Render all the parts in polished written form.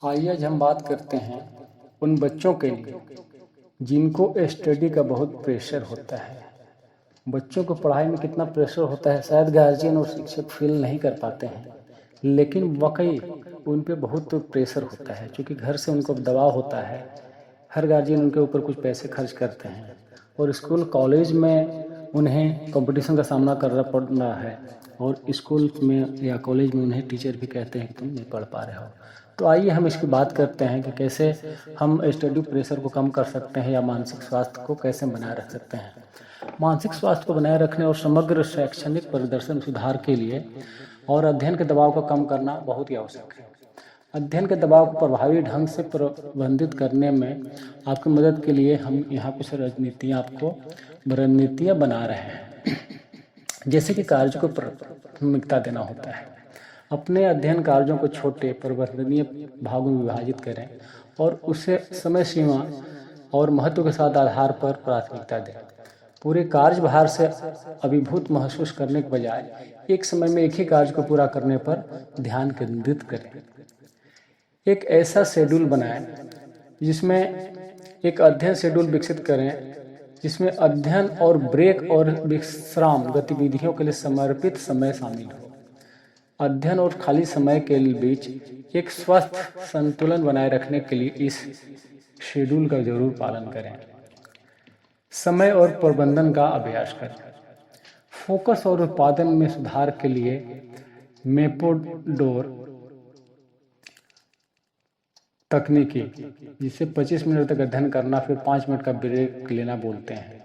आइए आज हम बात करते हैं उन बच्चों के लिए जिनको स्टडी का बहुत प्रेशर होता है। बच्चों को पढ़ाई में कितना प्रेशर होता है शायद गार्जियन और शिक्षक फील नहीं कर पाते हैं, लेकिन वाकई उन पे बहुत प्रेशर होता है क्योंकि घर से उनको दबाव होता है। हर गार्जियन उनके ऊपर कुछ पैसे खर्च करते हैं और स्कूल कॉलेज में उन्हें कंपटीशन का सामना करना पड़ना है और स्कूल में या कॉलेज में उन्हें टीचर भी कहते हैं कि तुम नहीं पढ़ पा रहे हो। तो आइए हम इसकी बात करते हैं कि कैसे हम स्टडी प्रेशर को कम कर सकते हैं या मानसिक स्वास्थ्य को कैसे बनाए रख सकते हैं। मानसिक स्वास्थ्य को बनाए रखने और समग्र शैक्षणिक प्रदर्शन सुधार के लिए और अध्ययन के दबाव को कम करना बहुत ही आवश्यक है। अध्ययन के दबाव को प्रभावी ढंग से प्रबंधित करने में आपकी मदद के लिए हम यहाँ कुछ रणनीतियाँ बना रहे हैं। जैसे कि कार्य को प्राथमिकता देना होता है। अपने अध्ययन कार्यों को छोटे परिवर्तनीय भागों में विभाजित करें और उसे समय सीमा और महत्व के साथ आधार पर प्राथमिकता दें। पूरे कार्यभार से अभिभूत महसूस करने के बजाय एक समय में एक ही कार्य को पूरा करने पर ध्यान केंद्रित करें। एक ऐसा शेड्यूल बनाएं जिसमें एक अध्ययन शेड्यूल विकसित करें जिसमें अध्ययन और ब्रेक और विश्राम गतिविधियों के लिए समर्पित समय शामिल हो। अध्ययन और खाली समय के बीच एक स्वस्थ संतुलन बनाए रखने के लिए इस शेड्यूल का जरूर पालन करें। समय और प्रबंधन का अभ्यास करें। फोकस और उत्पादन में सुधार के लिए मेपोडोर तकनीकी, जिसे 25 मिनट तक अध्ययन करना फिर 5 मिनट का ब्रेक लेना बोलते हैं,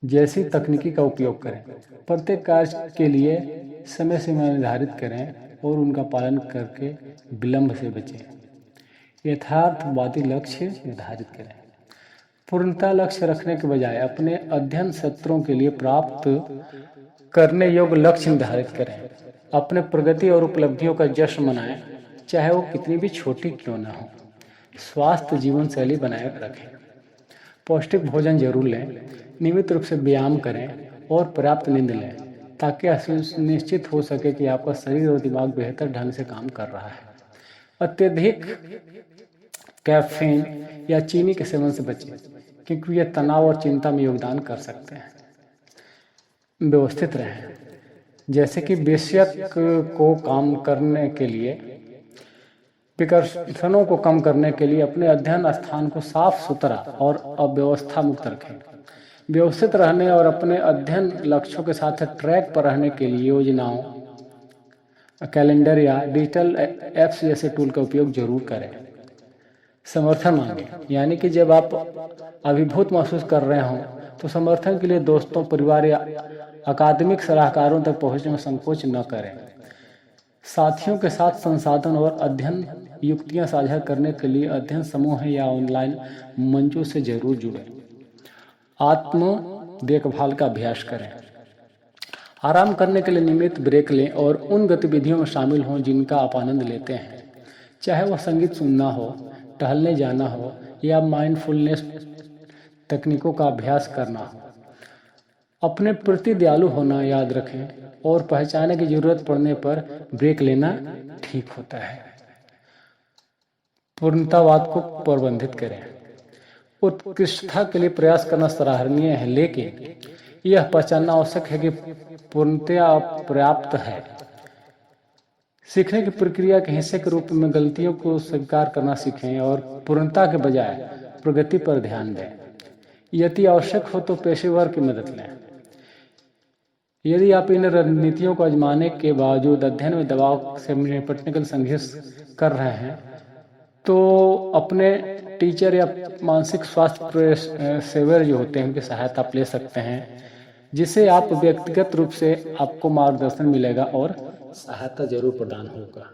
जैसी तकनीकी का उपयोग करें। प्रत्येक कार्य के लिए समय सीमा निर्धारित करें और उनका पालन करके विलंब से बचें। यथार्थवादी लक्ष्य निर्धारित करें। पूर्णता लक्ष्य रखने के बजाय अपने अध्ययन सत्रों के लिए प्राप्त करने योग्य लक्ष्य निर्धारित करें। अपने प्रगति और उपलब्धियों का जश्न मनाएं, चाहे वो कितनी भी छोटी क्यों न हो। स्वास्थ्य जीवन शैली बनाए रखें। पौष्टिक भोजन जरूर लें, नियमित रूप से व्यायाम करें और पर्याप्त नींद लें ताकि सुनिश्चित हो सके कि आपका शरीर और दिमाग बेहतर ढंग से काम कर रहा है। अत्यधिक कैफीन या चीनी के सेवन से बचें क्योंकि यह तनाव और चिंता में योगदान कर सकते हैं। व्यवस्थित रहें, जैसे कि बेशक को काम करने के लिए विकर्षणों को कम करने के लिए अपने अध्ययन स्थान को साफ सुथरा और अव्यवस्था मुक्त रखें। व्यवस्थित रहने और अपने अध्ययन लक्ष्यों के साथ ट्रैक पर रहने के लिए योजनाओं, कैलेंडर या डिजिटल ऐप्स जैसे टूल का उपयोग जरूर करें। समर्थन मांगें, यानी कि जब आप अभिभूत महसूस कर रहे हों तो समर्थन के लिए दोस्तों, परिवार या अकादमिक सलाहकारों तक पहुंचने में संकोच न करें। साथियों के साथ संसाधन और अध्ययन युक्तियां साझा करने के लिए अध्ययन समूह या ऑनलाइन मंचों से जरूर जुड़ें। आत्म देखभाल का अभ्यास करें। आराम करने के लिए नियमित ब्रेक लें और उन गतिविधियों में शामिल हों जिनका आप आनंद लेते हैं, चाहे वह संगीत सुनना हो, टहलने जाना हो या माइंडफुलनेस तकनीकों का अभ्यास करना हो। अपने प्रति दयालु होना याद रखें और पहचाने की जरूरत पड़ने पर ब्रेक लेना ठीक होता है। पूर्णतावाद को प्रबंधित करें। उत्कृष्टता के लिए प्रयास करना सराहनीय है, लेकिन यह पहचानना आवश्यक है कि पूर्णता पर्याप्त है। सीखने की प्रक्रिया के हिस्से के रूप में गलतियों को स्वीकार करना सीखें और पूर्णता के बजाय प्रगति पर ध्यान दें। यदि आवश्यक हो तो पेशेवर की मदद लें। यदि आप इन रणनीतियों को आजमाने के बावजूद अध्ययन में दबाव से निपटने के लिए संघर्ष कर रहे हैं तो अपने टीचर या मानसिक स्वास्थ्य सेवर जो होते हैं उनकी सहायता आप ले सकते हैं, जिससे आप व्यक्तिगत रूप से आपको मार्गदर्शन मिलेगा और सहायता जरूर प्रदान होगा।